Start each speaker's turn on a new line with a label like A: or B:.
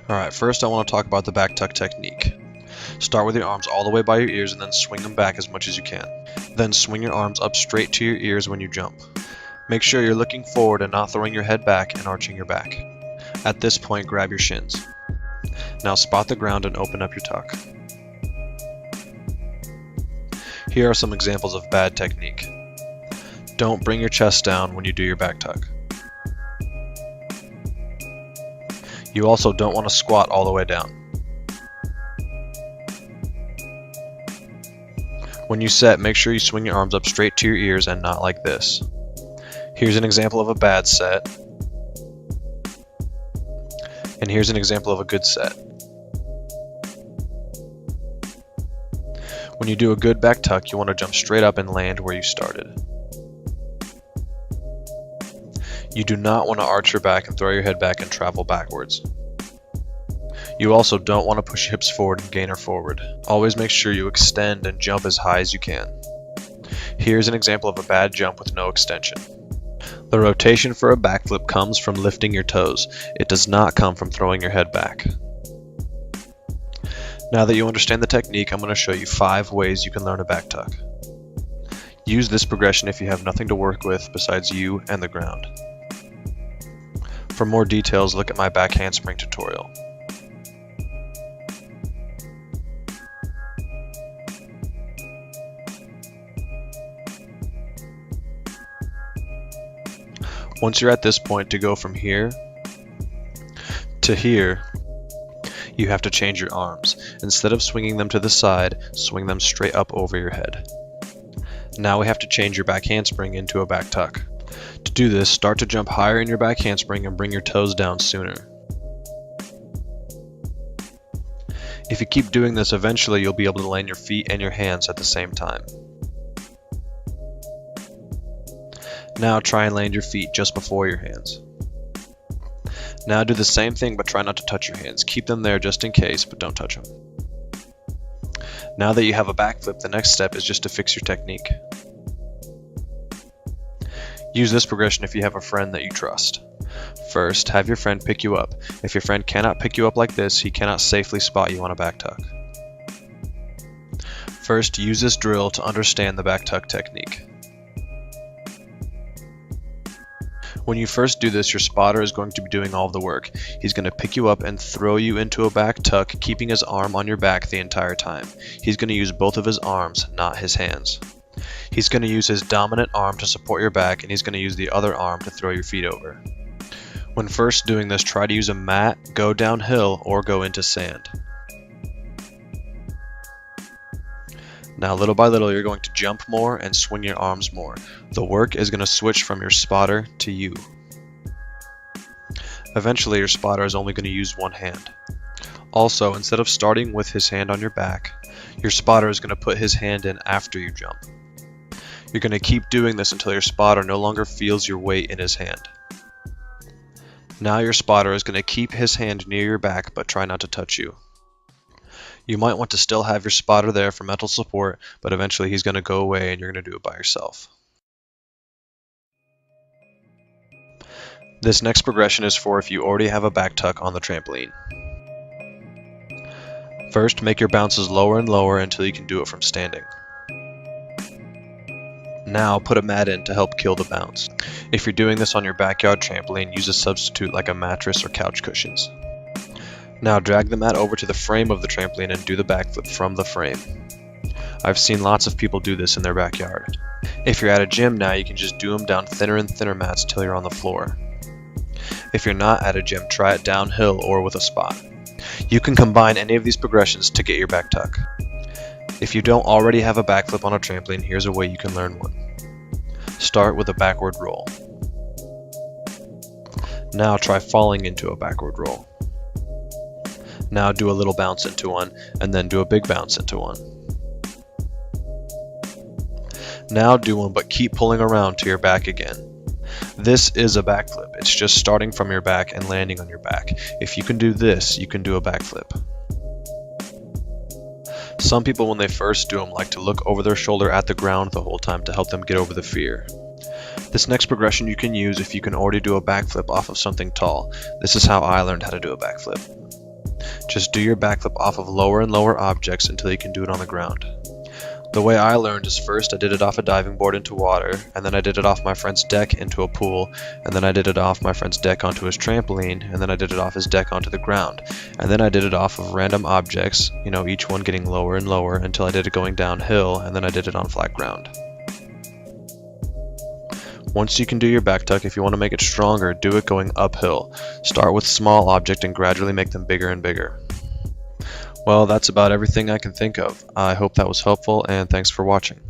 A: Alright, first I want to talk about the back tuck technique. Start with your arms all the way by your ears and then swing them back as much as you can. Then swing your arms up straight to your ears when you jump. Make sure you're looking forward and not throwing your head back and arching your back. At this point, grab your shins. Now spot the ground and open up your tuck. Here are some examples of bad technique. Don't bring your chest down when you do your back tuck. You also don't want to squat all the way down. When you set, make sure you swing your arms up straight to your ears and not like this. Here's an example of a bad set. And here's an example of a good set. When you do a good back tuck, you want to jump straight up and land where you started. You do not want to arch your back and throw your head back and travel backwards. You also don't want to push your hips forward and gainer forward. Always make sure you extend and jump as high as you can. Here's an example of a bad jump with no extension. The rotation for a backflip comes from lifting your toes. It does not come from throwing your head back. Now that you understand the technique, I'm going to show you 5 ways you can learn a back tuck. Use this progression if you have nothing to work with besides you and the ground. For more details, look at my back handspring tutorial. Once you're at this point, to go from here to here, you have to change your arms. Instead of swinging them to the side, swing them straight up over your head. Now we have to change your back handspring into a back tuck. To do this, start to jump higher in your back handspring and bring your toes down sooner. If you keep doing this, eventually you'll be able to land your feet and your hands at the same time. Now try and land your feet just before your hands. Now do the same thing, but try not to touch your hands. Keep them there just in case, but don't touch them. Now that you have a backflip, the next step is just to fix your technique. Use this progression if you have a friend that you trust. First, have your friend pick you up. If your friend cannot pick you up like this, he cannot safely spot you on a back tuck. First, use this drill to understand the back tuck technique. When you first do this, your spotter is going to be doing all of the work. He's going to pick you up and throw you into a back tuck, keeping his arm on your back the entire time. He's going to use both of his arms, not his hands. He's going to use his dominant arm to support your back, and he's going to use the other arm to throw your feet over. When first doing this, try to use a mat, go downhill, or go into sand. Now little by little, you're going to jump more and swing your arms more. The work is going to switch from your spotter to you. Eventually, your spotter is only going to use one hand. Also, instead of starting with his hand on your back, your spotter is going to put his hand in after you jump. You're going to keep doing this until your spotter no longer feels your weight in his hand. Now your spotter is going to keep his hand near your back, but try not to touch you. You might want to still have your spotter there for mental support, but eventually he's going to go away and you're going to do it by yourself. This next progression is for if you already have a back tuck on the trampoline. First, make your bounces lower and lower until you can do it from standing. Now put a mat in to help kill the bounce. If you're doing this on your backyard trampoline, use a substitute like a mattress or couch cushions. Now drag the mat over to the frame of the trampoline and do the backflip from the frame. I've seen lots of people do this in their backyard. If you're at a gym now, you can just do them down thinner and thinner mats till you're on the floor. If you're not at a gym, try it downhill or with a spot. You can combine any of these progressions to get your back tuck. If you don't already have a backflip on a trampoline, here's a way you can learn one. Start with a backward roll. Now try falling into a backward roll. Now do a little bounce into one, and then do a big bounce into one. Now do one, but keep pulling around to your back again. This is a backflip. It's just starting from your back and landing on your back. If you can do this, you can do a backflip. Some people, when they first do them, like to look over their shoulder at the ground the whole time to help them get over the fear. This next progression you can use if you can already do a backflip off of something tall. This is how I learned how to do a backflip. Just do your backflip off of lower and lower objects until you can do it on the ground. The way I learned is first I did it off a diving board into water, and then I did it off my friend's deck into a pool, and then I did it off my friend's deck onto his trampoline, and then I did it off his deck onto the ground. And then I did it off of random objects, each one getting lower and lower until I did it going downhill, and then I did it on flat ground. Once you can do your back tuck, if you want to make it stronger, do it going uphill. Start with small object and gradually make them bigger and bigger. Well, that's about everything I can think of. I hope that was helpful, and thanks for watching.